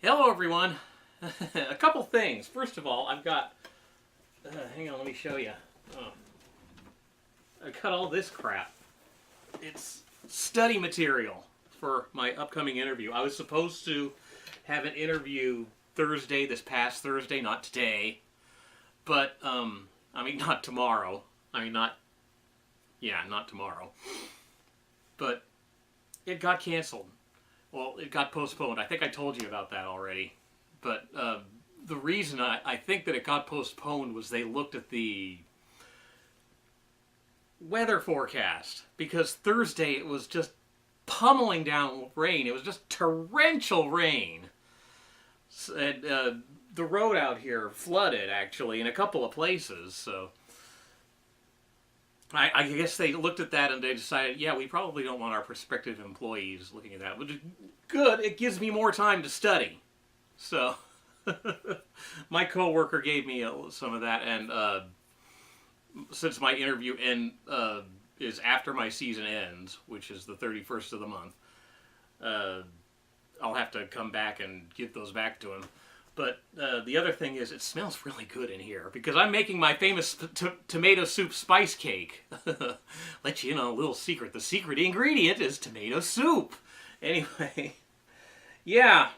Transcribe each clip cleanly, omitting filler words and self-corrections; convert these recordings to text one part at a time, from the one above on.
Hello, everyone. A couple things. First of all, I've got. Hang on, let me show you. Oh, I got all this crap. It's study material for my upcoming interview. I was supposed to have an interview Thursday, this past Thursday, not today, but not tomorrow. Not tomorrow. But it got canceled. Well, it got postponed. I think I told you about that already. But the reason I think that it got postponed was they looked at the weather forecast. Because Thursday it was just pummeling down rain. It was just torrential rain. And the road out here flooded, actually, in a couple of places. So I guess they looked at that and they decided, yeah, we probably don't want our prospective employees looking at that. Which is good. It gives me more time to study. So my coworker gave me some of that, and since my interview is after my season ends, which is the 31st of the month, I'll have to come back and give those back to him. But the other thing is, it smells really good in here because I'm making my famous tomato soup spice cake. Let you in on a little secret. The secret ingredient is tomato soup. Anyway, yeah.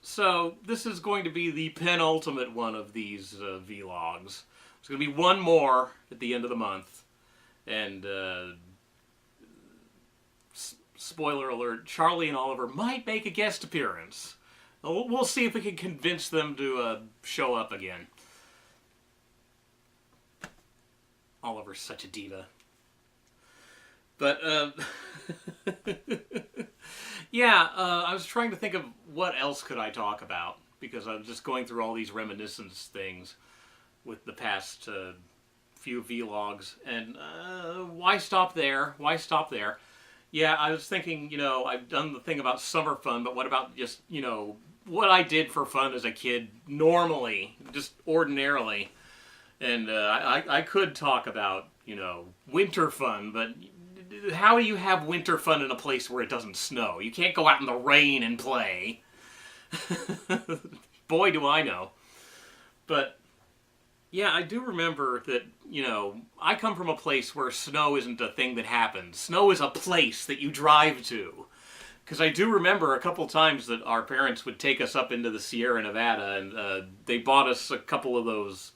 So this is going to be the penultimate one of these vlogs. There's going to be one more at the end of the month. And spoiler alert, Charlie and Oliver might make a guest appearance. We'll see if we can convince them to show up again. Oliver's such a diva. But, yeah, I was trying to think of what else could I talk about, because I was just going through all these reminiscence things with the past few vlogs, and why stop there? Why stop there? Yeah, I was thinking, I've done the thing about summer fun, but what about just, what I did for fun as a kid normally, just ordinarily. And I could talk about, winter fun, but how do you have winter fun in a place where it doesn't snow? You can't go out in the rain and play. Boy, do I know. But, yeah, I do remember that, I come from a place where snow isn't a thing that happens. Snow is a place that you drive to. Because I do remember a couple times that our parents would take us up into the Sierra Nevada, and they bought us a couple of those,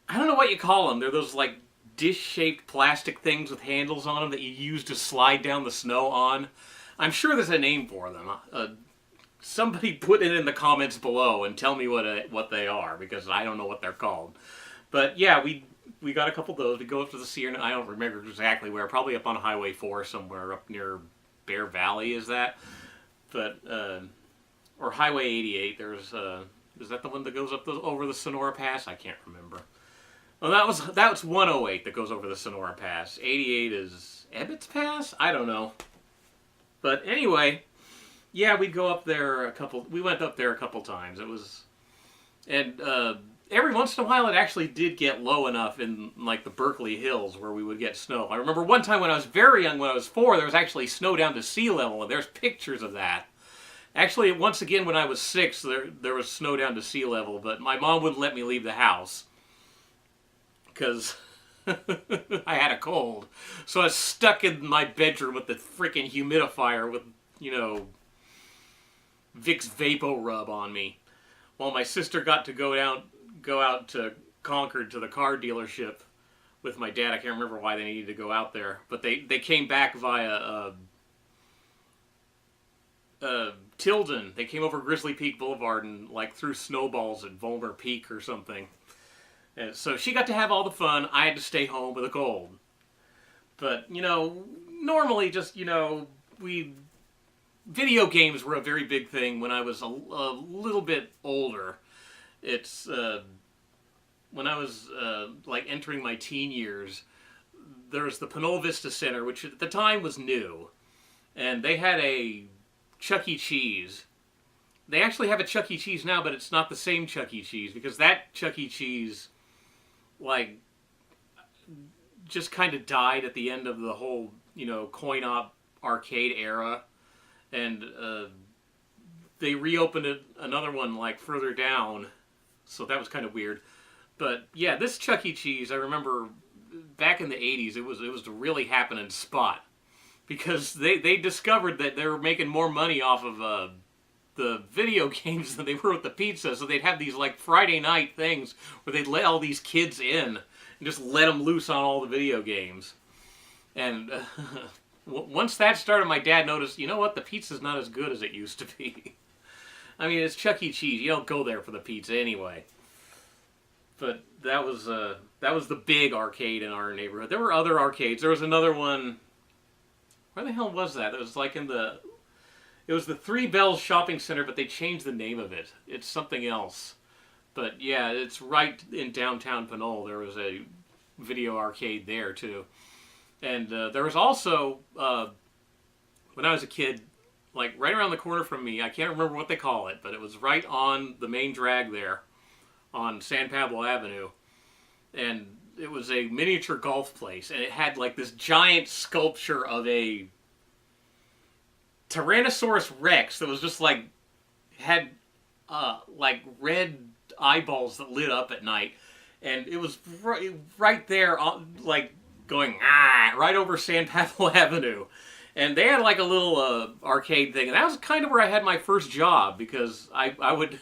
I don't know what you call them. They're those, like, dish-shaped plastic things with handles on them that you use to slide down the snow on. I'm sure there's a name for them. Somebody put it in the comments below and tell me what they are, because I don't know what they're called. But, yeah, we got a couple of those. We go up to the Sierra, I don't remember exactly where, probably up on Highway 4 somewhere up near Bear Valley, is that? But or Highway 88. There's is that the one that goes up over the Sonora Pass? I can't remember. Well, that was 108 that goes over the Sonora Pass. 88 is Ebbets Pass. I don't know. But anyway, yeah, we'd go up there we went up there a couple times. It was, and every once in a while, it actually did get low enough in, like, the Berkeley Hills where we would get snow. I remember one time when I was very young, when I was 4, there was actually snow down to sea level, and there's pictures of that. Actually, once again, when I was 6, there was snow down to sea level, but my mom wouldn't let me leave the house because I had a cold. So I was stuck in my bedroom with the freaking humidifier with, Vicks Vapo Rub on me, while my sister got to go out to Concord to the car dealership with my dad. I can't remember why they needed to go out there, but they came back via Tilden. They came over Grizzly Peak Boulevard and, like, threw snowballs at Volmer Peak or something. And so she got to have all the fun. I had to stay home with a cold. But, normally just, video games were a very big thing when I was a little bit older. It's when I was like entering my teen years, there was the Pinole Vista Center, which at the time was new, and they had a Chuck E. Cheese. They actually have a Chuck E. Cheese now, but it's not the same Chuck E. Cheese, because that Chuck E. Cheese, like, just kind of died at the end of the whole, coin-op arcade era. And they reopened another one like further down, so that was kind of weird. But yeah, this Chuck E. Cheese, I remember back in the 80s, it was the really happening spot, because they discovered that they were making more money off of the video games than they were with the pizza. So they'd have these like Friday night things where they'd let all these kids in and just let them loose on all the video games. And once that started, my dad noticed, you know what, the pizza's not as good as it used to be. I mean, it's Chuck E. Cheese. You don't go there for the pizza anyway. But that was the big arcade in our neighborhood. There were other arcades. There was another one. Where the hell was that? It was like it was the Three Bells Shopping Center, but they changed the name of it. It's something else. But yeah, it's right in downtown Pinole. There was a video arcade there too. And there was also, when I was a kid, like right around the corner from me, I can't remember what they call it, but it was right on the main drag there on San Pablo Avenue. And it was a miniature golf place, and it had like this giant sculpture of a Tyrannosaurus Rex that was just like, had like red eyeballs that lit up at night. And it was right there, like going right over San Pablo Avenue. And they had like a little arcade thing, and that was kind of where I had my first job, because I would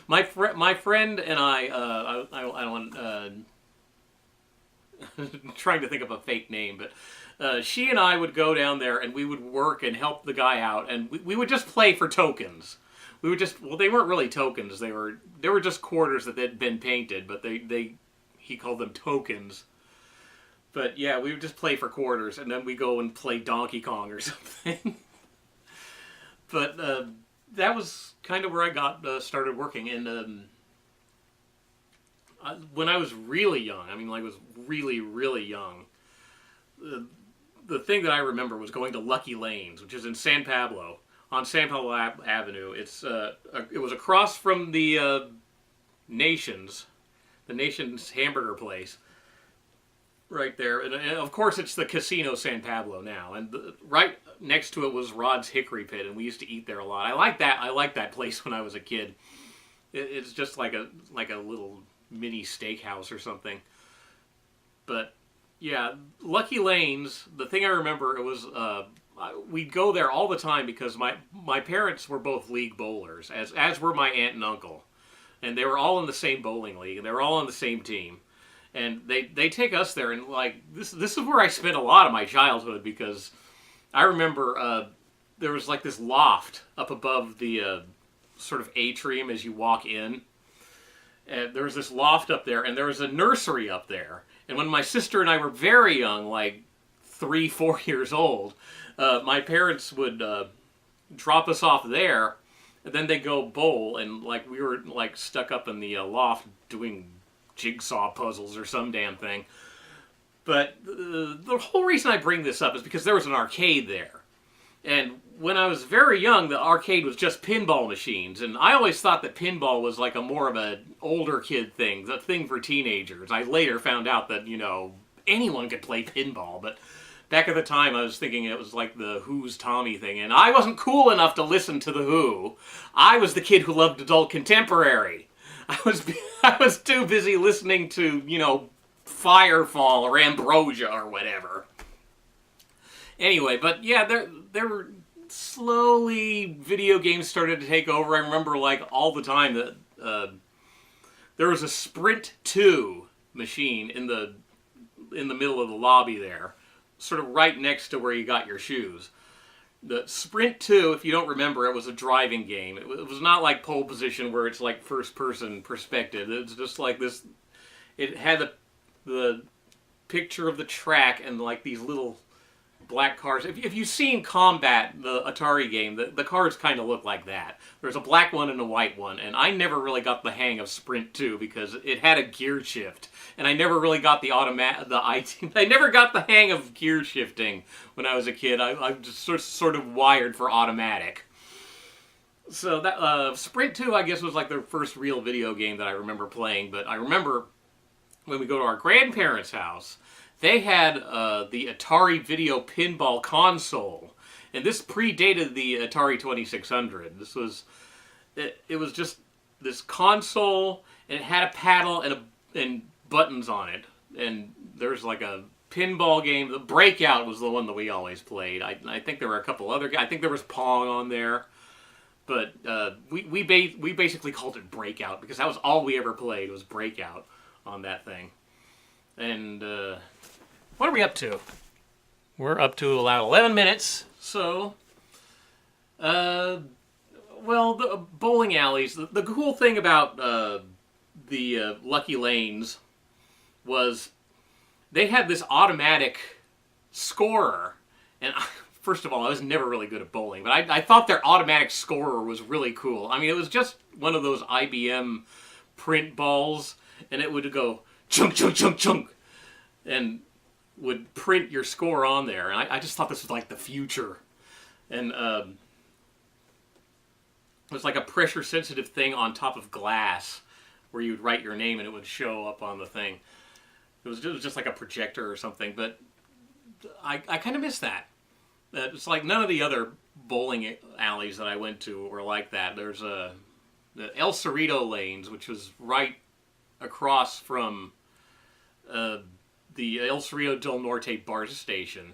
my friend and I don't trying to think of a fake name, but she and I would go down there and we would work and help the guy out, and we would just play for tokens. We would just, well, they weren't really tokens, they were just quarters that had been painted, but he called them tokens. But yeah, we would just play for quarters, and then we go and play Donkey Kong or something. But that was kind of where I got started working. And when I was really young, I mean, like, was really, really young, the thing that I remember was going to Lucky Lanes, which is in San Pablo, on San Pablo Avenue. It was across from the Nation's hamburger place. Right there, and of course it's the Casino San Pablo now, and right next to it was Rod's Hickory Pit, and we used to eat there a lot. I like that place when I was a kid. It's just like a little mini steakhouse or something. But yeah, Lucky Lanes. The thing I remember, it was we'd go there all the time because my parents were both league bowlers, as were my aunt and uncle, and they were all in the same bowling league, and they were all on the same team. And they take us there, and like this is where I spent a lot of my childhood, because I remember there was like this loft up above the sort of atrium as you walk in. And there was this loft up there, and there was a nursery up there. And when my sister and I were very young, like 3-4 years old, my parents would drop us off there, and then they'd go bowl, and like we were like stuck up in the loft doing jigsaw puzzles or some damn thing. But the whole reason I bring this up is because there was an arcade there. And when I was very young, the arcade was just pinball machines. And I always thought that pinball was like a more of an older kid thing, the thing for teenagers. I later found out that, you know, anyone could play pinball. But back at the time, I was thinking it was like the Who's Tommy thing. And I wasn't cool enough to listen to the Who. I was the kid who loved adult contemporary. I was too busy listening to, you know, Firefall or Ambrosia or whatever. Anyway, but yeah, there were slowly video games started to take over. I remember like all the time that there was a Sprint 2 machine in the middle of the lobby there, sort of right next to where you got your shoes. The Sprint 2, if you don't remember, it was a driving game. It was not like pole position where it's like first-person perspective. It's just like this. It had the picture of the track and like these little black cars. If you've seen Combat, the Atari game, the cars kind of look like that. There's a black one and a white one, and I never really got the hang of Sprint 2 because it had a gear shift, and I never really got I never got the hang of gear shifting when I was a kid. I'm just sort of wired for automatic. So that Sprint 2, I guess, was like the first real video game that I remember playing. But I remember when we go to our grandparents' house, they had the Atari Video Pinball console, And this predated the Atari 2600. This was, it was just this console, and it had a paddle and buttons on it. And there's like a pinball game. The Breakout was the one that we always played. I think there were a couple other. I think there was Pong on there, but we basically called it Breakout because that was all we ever played was Breakout on that thing. And what are we up to? We're up to about 11 minutes. So, well, the bowling alleys. The cool thing about the Lucky Lanes was they had this automatic scorer. And first of all, I was never really good at bowling, but I thought their automatic scorer was really cool. I mean, it was just one of those IBM print balls, and it would go chunk, chunk, chunk, chunk, and would print your score on there. And I just thought this was like the future. And it was like a pressure-sensitive thing on top of glass where you'd write your name and it would show up on the thing. It was just like a projector or something, but I kind of miss that. It's like none of the other bowling alleys that I went to were like that. There's the El Cerrito lanes, which was right across from the El Cerrito del Norte bar station.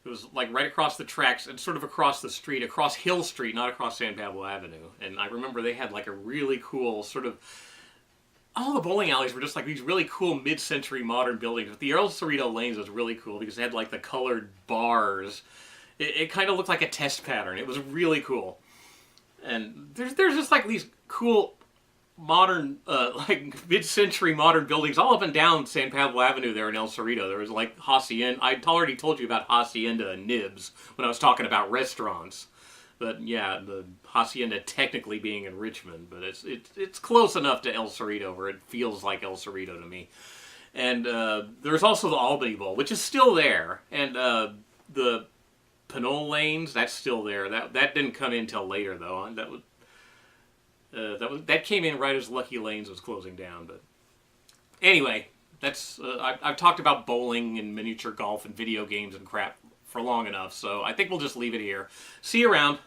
It was like right across the tracks and sort of across the street, across Hill Street, not across San Pablo Avenue. And I remember they had like a really cool sort of... All the bowling alleys were just like these really cool mid-century modern buildings. But the El Cerrito lanes was really cool because they had like the colored bars. It kind of looked like a test pattern. It was really cool. And there's just like these cool modern, like mid-century modern buildings all up and down San Pablo Avenue there in El Cerrito. There was like Hacienda. I'd already told you about Hacienda and Nibs when I was talking about restaurants. But yeah, the Hacienda technically being in Richmond, but it's close enough to El Cerrito where it feels like El Cerrito to me. And there's also the Albany Bowl, which is still there, and the Pinole lanes, that's still there. That didn't come in till later though. That came in right as Lucky Lanes was closing down. But anyway, that's I've talked about bowling and miniature golf and video games and crap for long enough, so I think we'll just leave it here. See you around.